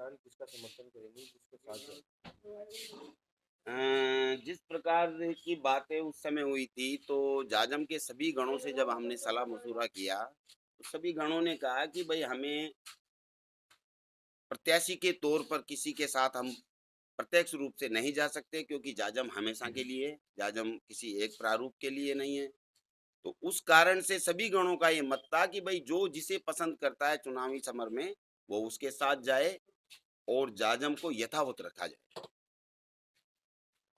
किसान किसका समर्थन करेंगे, किसके साथ जाएंगे? जिस प्रकार की बातें उस समय हुई थी, तो जाजम के सभी गणों से जब हमने सलाह मशूरा किया, तो सभी गणों ने कहा कि भाई हमें प्रत्याशी के तौर पर किसी के साथ हम प्रत्यक्ष रूप से नहीं जा सकते, क्योंकि जाजम हमेशा के लिए है, जाजम किसी एक प्रारूप के लिए नहीं है। तो उस कारण से सभी गणों का ये मत था कि भाई जो जिसे पसंद करता है चुनावी समर में, वो उसके साथ जाए और जाजम को यथावत रखा जाए।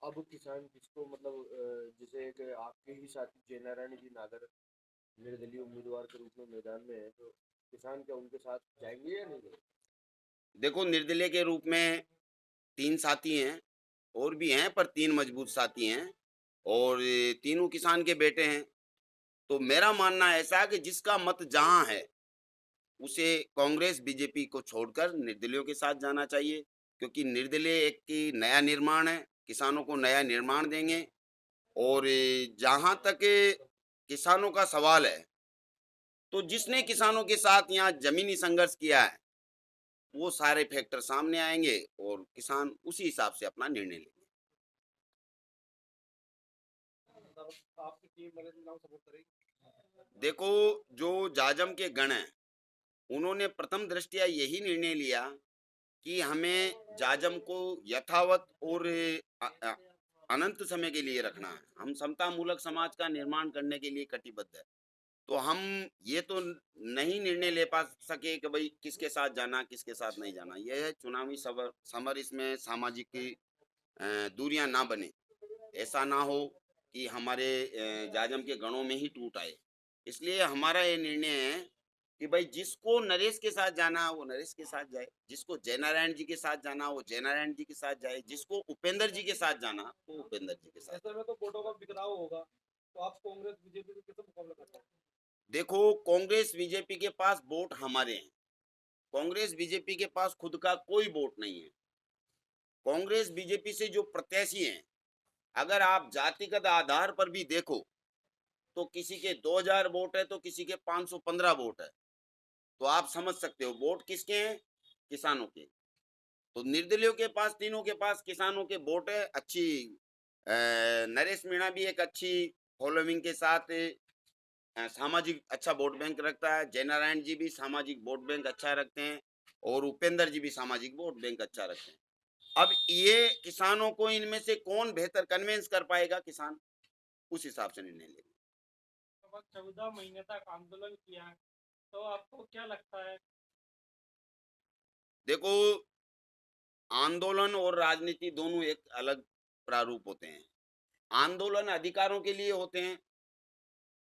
अब किसान जिसको मतलब जैसे एक आपके ही साथी जय नारायण जी नागर निर्दलीय उम्मीदवार के रूप में मैदान में है, तो किसान क्या उनके साथ जाएंगे या नहीं जाएंगे? देखो, निर्दलीय के रूप में 3 साथी हैं, और भी हैं पर 3 मजबूत साथी हैं, और ये तीनों किसान के बेटे हैं। तो मेरा मानना ऐसा है कि जिसका मत जहाँ है, उसे कांग्रेस, बीजेपी को छोड़कर निर्दलियों के साथ जाना चाहिए, क्योंकि निर्दलीय एक की नया निर्माण है, किसानों को नया निर्माण देंगे। और जहाँ तक किसानों का सवाल है, तो जिसने किसानों के साथ यहाँ ज़मीनी संघर्ष किया है, वो सारे फैक्टर सामने आएँगे और किसान उसी हिसाब से अपना निर्णय लेंगे। मतलब आपकी टीम नरेंद्र नाम सपोर्ट करेगी? देखो, जो जाजम के गण हैं, उन्होंने प्रथम दृष्टया यही निर्णय लिया कि हमें जाजम को यथावत और अनंत समय के लिए रखना है। हम समता मूलक समाज का निर्माण करने के लिए कटिबद्ध है। तो हम ये तो नहीं निर्णय ले पा सके कि भाई किसके साथ जाना, किसके साथ नहीं जाना। यह है चुनावी समर समर, इसमें सामाजिक की दूरियां ना बने। ऐसा ना हो कि हमारे जाजम के गणों में ही टूट आए। इसलिए हमारा ये निर्णय है कि भाई जिसको नरेश के साथ जाना है वो नरेश के साथ जाए, जिसको जयनारायण जी के साथ जाना वो जयनारायण जी के साथ जाए, जिसको उपेंद्र जी के साथ जाना वो उपेंद्र जी के साथ। ऐसे में तो वोटों का बिखराव होगा, तो आप कांग्रेस बीजेपी को कैसे मुकाबला करते हैं? देखो, कांग्रेस बीजेपी के पास वोट हमारे हैं, कांग्रेस बीजेपी के पास खुद का कोई वोट नहीं है। कांग्रेस बीजेपी से जो प्रत्याशी हैं, अगर आप जातिगत आधार पर भी देखो, तो किसी के 2000 वोट है तो किसी के 515 वोट है। तो आप समझ सकते हो वोट किसके हैं, किसानों के। तो निर्दलियों के पास, तीनों के पास किसानों के वोट है। अच्छी नरेश मीणा भी एक अच्छी फॉलोइंग के साथ सामाजिक अच्छा वोट बैंक रखता है। जयनारायण जी भी सामाजिक वोट बैंक अच्छा रखते हैं, और उपेंद्र जी भी सामाजिक वोट बैंक अच्छा रखते हैं। अब ये किसानों को इनमें से कौन बेहतर कन्विंस कर पाएगा, किसान उस हिसाब से निर्णय लेंगे। लगभग 14 महीने तक आंदोलन किया है, तो आपको क्या लगता है? देखो, आंदोलन और राजनीति दोनों एक अलग प्रारूप होते हैं। आंदोलन अधिकारों के लिए होते हैं।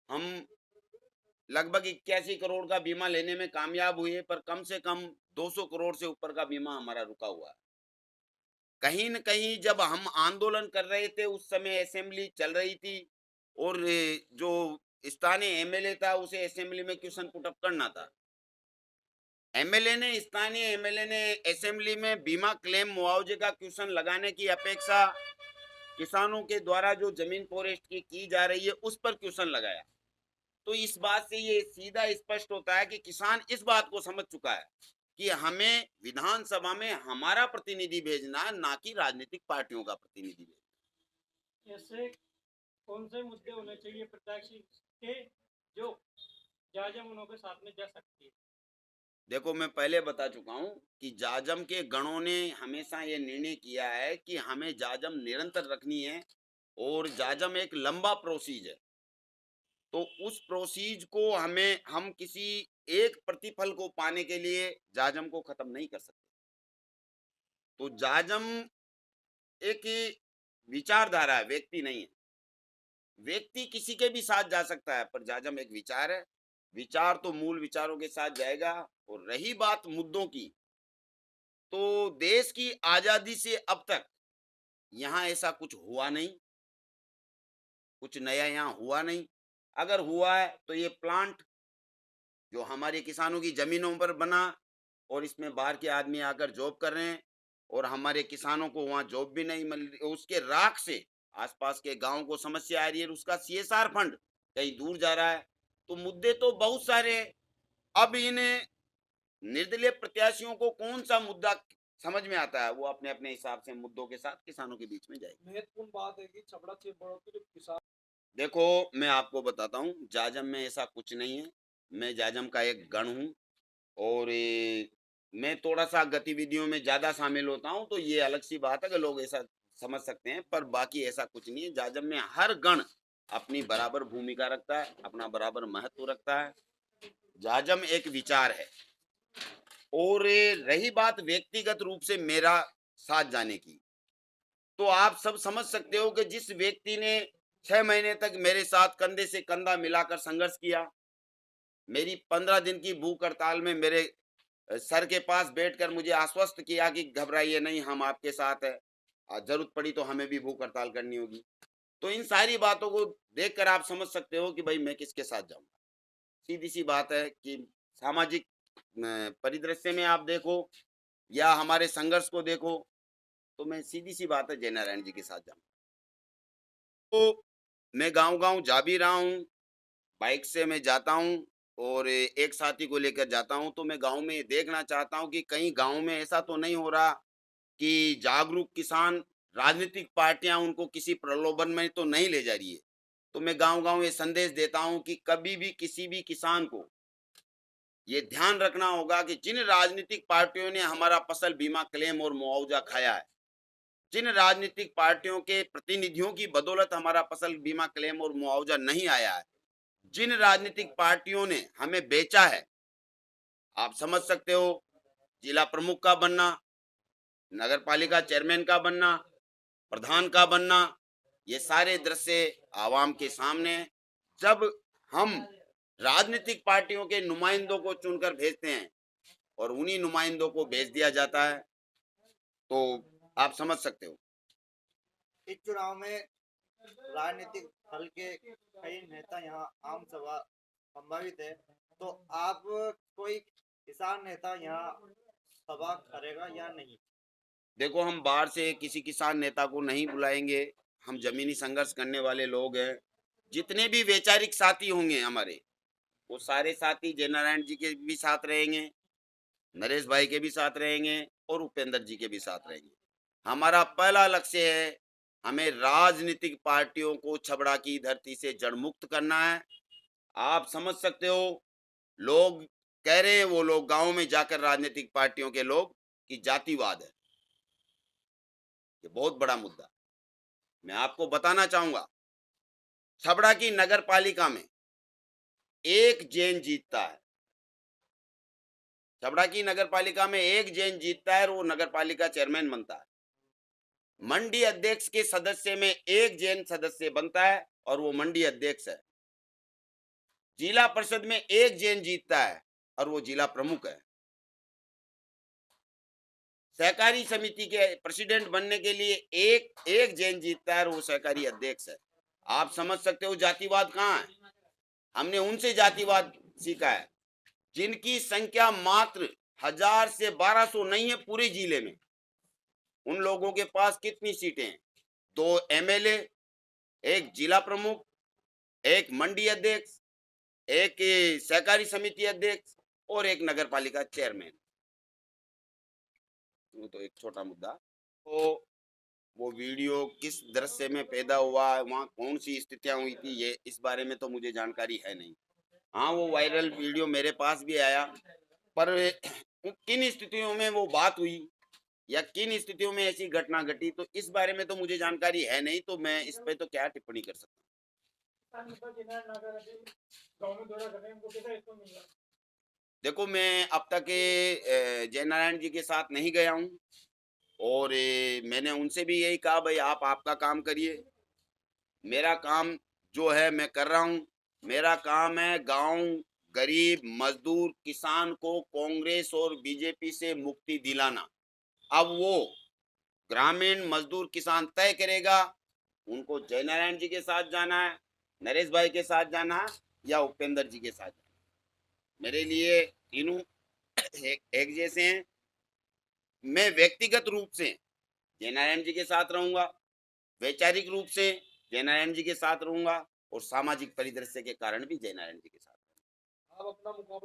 हम लगभग 81 करोड़ का बीमा लेने में कामयाब हुए, पर कम से कम 200 करोड़ से ऊपर का बीमा हमारा रुका हुआ है। कहीं न कहीं जब हम आंदोलन कर रहे थे, उस समय असेंबली चल रही थी, और जो स्थानीय एमएलए था, उसे असेंबली में क्वेश्चन पुट अप करना था। स्थानीय एमएलए ने असेंबली में बीमा क्लेम मुआवजे का क्वेश्चन लगाने की अपेक्षा किसानों के द्वारा जो जमीन फॉरेस्ट की जा रही है, उस पर क्वेश्चन लगाया। तो इस बात से ये सीधा स्पष्ट होता है कि किसान इस बात को समझ चुका है कि हमें विधानसभा में हमारा प्रतिनिधि भेजना है, ना कि राजनीतिक पार्टियों का प्रतिनिधि भेजना। ऐसे कौन से मुद्दे होने चाहिए प्रत्याशी के जो जायजा मुनों के साथ में जा सकती है? देखो, मैं पहले बता चुका हूं कि जाजम के गणों ने हमेशा ये निर्णय किया है कि हमें जाजम निरंतर रखनी है, और जाजम एक लंबा प्रोसीज है। तो उस प्रोसीज को हम किसी एक प्रतिफल को पाने के लिए जाजम को खत्म नहीं कर सकते। तो जाजम एक विचारधारा है, व्यक्ति नहीं है। व्यक्ति किसी के भी साथ जा सकता है, पर जाजम एक विचार है। विचार तो मूल विचारों के साथ जाएगा। और रही बात मुद्दों की, तो देश की आजादी से अब तक यहाँ ऐसा कुछ हुआ नहीं, कुछ नया यहाँ हुआ नहीं। अगर हुआ है तो ये प्लांट जो हमारे किसानों की जमीनों पर बना, और इसमें बाहर के आदमी आकर जॉब कर रहे हैं, और हमारे किसानों को वहां जॉब भी नहीं मिल रही। उसके राख से आसपास के गांव को समस्या आ रही है, और उसका सीएसआर फंड कहीं दूर जा रहा है। तो मुद्दे तो बहुत सारे हैं। अब इन निर्दलीय प्रत्याशियों को कौन सा मुद्दा समझ में आता है, वो अपने अपने हिसाब से मुद्दों के साथ किसानों के बीच में जाएगी। महत्वपूर्ण बात है कि छबड़ा से बढ़ोतरी किसान देखो, मैं आपको बताता हूँ, जाजम में ऐसा कुछ नहीं है। मैं जाजम का एक गण हूँ और मैं थोड़ा-सा गतिविधियों में ज़्यादा शामिल होता हूँ, तो ये अलग सी बात है कि लोग ऐसा समझ सकते हैं, पर बाकी ऐसा कुछ नहीं है। जाजम में हर गण अपनी बराबर भूमिका रखता है, अपना बराबर महत्व रखता है। जाजम एक विचार है और रही बात व्यक्तिगत रूप से मेरा साथ जाने की, तो आप सब समझ सकते हो कि जिस व्यक्ति ने 6 महीने तक मेरे साथ कंधे से कंधा मिलाकर संघर्ष किया, मेरी 15 दिन की भूख हड़ताल में मेरे सर के पास बैठकर मुझे आश्वस्त किया कि घबराइए नहीं, हम आपके साथ हैं। जरूरत पड़ी तो हमें भी भूख हड़ताल करनी होगी। तो इन सारी बातों को देखकर आप समझ सकते हो कि भाई मैं किसके साथ जाऊंगा। सीधी सी बात है कि सामाजिक परिदृश्य में आप देखो या हमारे संघर्ष को देखो, तो मैं सीधी सी बात है जय नारायण जी के साथ जाऊंगा। तो मैं गांव-गांव जा भी रहा हूँ, बाइक से मैं जाता हूँ और एक साथी को लेकर जाता हूँ, तो मैं गाँव में ये देखना चाहता हूँ कि कहीं गाँव में ऐसा तो नहीं हो रहा कि जागरूक किसान, राजनीतिक पार्टियाँ उनको किसी प्रलोभन में तो नहीं ले जा रही है। तो मैं गाँव-गाँव ये संदेश देता हूँ कि कभी भी किसी भी किसान को ये ध्यान रखना होगा कि जिन राजनीतिक पार्टियों ने हमारा फसल बीमा क्लेम और मुआवजा खाया है, जिन राजनीतिक पार्टियों के प्रतिनिधियों की बदौलत हमारा फसल बीमा क्लेम और मुआवजा नहीं आया है, जिन राजनीतिक पार्टियों ने हमें बेचा है, आप समझ सकते हो, जिला प्रमुख का बनना, नगर पालिका चेयरमैन का बनना, प्रधान का बनना, ये सारे दृश्य आवाम के सामने हैं। जब हम राजनीतिक पार्टियों के नुमाइंदों को चुनकर भेजते हैं और उन्हीं नुमाइंदों को भेज दिया जाता है, तो आप समझ सकते हो। इस चुनाव में राजनीतिक दल के कई नेता यहाँ आम सभा संभावित है, तो आप कोई किसान नेता यहाँ सभा करेगा या नहीं? देखो, हम बाहर से किसी किसान नेता को नहीं बुलाएंगे। हम जमीनी संघर्ष करने वाले लोग हैं। जितने भी वैचारिक साथी होंगे हमारे, वो सारे साथी जय नारायण जी के भी साथ रहेंगे, नरेश भाई के भी साथ रहेंगे और उपेंद्र जी के भी साथ रहेंगे। हमारा पहला लक्ष्य है, हमें राजनीतिक पार्टियों को छबड़ा की धरती से जड़ मुक्त करना है। आप समझ सकते हो, लोग कह रहे हैं, वो लोग गांव में जाकर राजनीतिक पार्टियों के लोग, कि जातिवाद है। ये बहुत बड़ा मुद्दा है। मैं आपको बताना चाहूंगा, छबड़ा की नगर पालिका में एक जैन जीतता है। छबड़ा की नगर पालिका में एक जैन जीतता है और वो नगर पालिका चेयरमैन बनता है। मंडी अध्यक्ष के सदस्य में एक जैन सदस्य बनता है और वो मंडी अध्यक्ष है। जिला परिषद में एक जैन जीतता है और वो जिला प्रमुख है। सहकारी समिति के प्रेसिडेंट बनने के लिए एक एक जैन जीतता है और वो सहकारी अध्यक्ष है। आप समझ सकते हो जातिवाद कहाँ है। हमने उनसे जातिवाद सीखा है जिनकी संख्या मात्र 1000 से 1200 नहीं है पूरे जिले में। उन लोगों के पास कितनी सीटें हैं? 2 एमएलए, एक जिला प्रमुख, एक मंडी अध्यक्ष, एक सहकारी समिति अध्यक्ष और एक नगर पालिका चेयरमैन। वो तो एक छोटा मुद्दा। तो वो वीडियो किस दृश्य में पैदा हुआ, वहाँ कौन सी स्थितियां हुई थी, ये इस बारे में तो मुझे जानकारी है नहीं। हाँ, वो वायरल वीडियो मेरे पास भी आया, पर किन स्थितियों में वो बात हुई या किन स्थितियों में ऐसी घटना घटी, तो इस बारे में तो मुझे जानकारी है नहीं, तो मैं इस पे तो क्या टिप्पणी कर सकता हूँ। देखो, मैं अब तक जय नारायण जी के साथ नहीं गया हूँ और मैंने उनसे भी यही कहा, भाई आप आपका काम करिए, मेरा काम जो है मैं कर रहा हूँ। मेरा काम है गांव, गरीब, मजदूर, किसान को कांग्रेस और बीजेपी से मुक्ति दिलाना। अब वो ग्रामीण मजदूर किसान तय करेगा, उनको जय नारायण जी के साथ जाना है, नरेश भाई के साथ जाना है या उपेंद्र जी के साथ जाना है। मेरे लिए तीनों एक जैसे हैं। मैं व्यक्तिगत रूप से जय नारायण जी के साथ रहूंगा, वैचारिक रूप से जय नारायण जी के साथ रहूंगा और सामाजिक परिदृश्य के कारण भी जय नारायण जी के साथ। आप अपना मुकाबला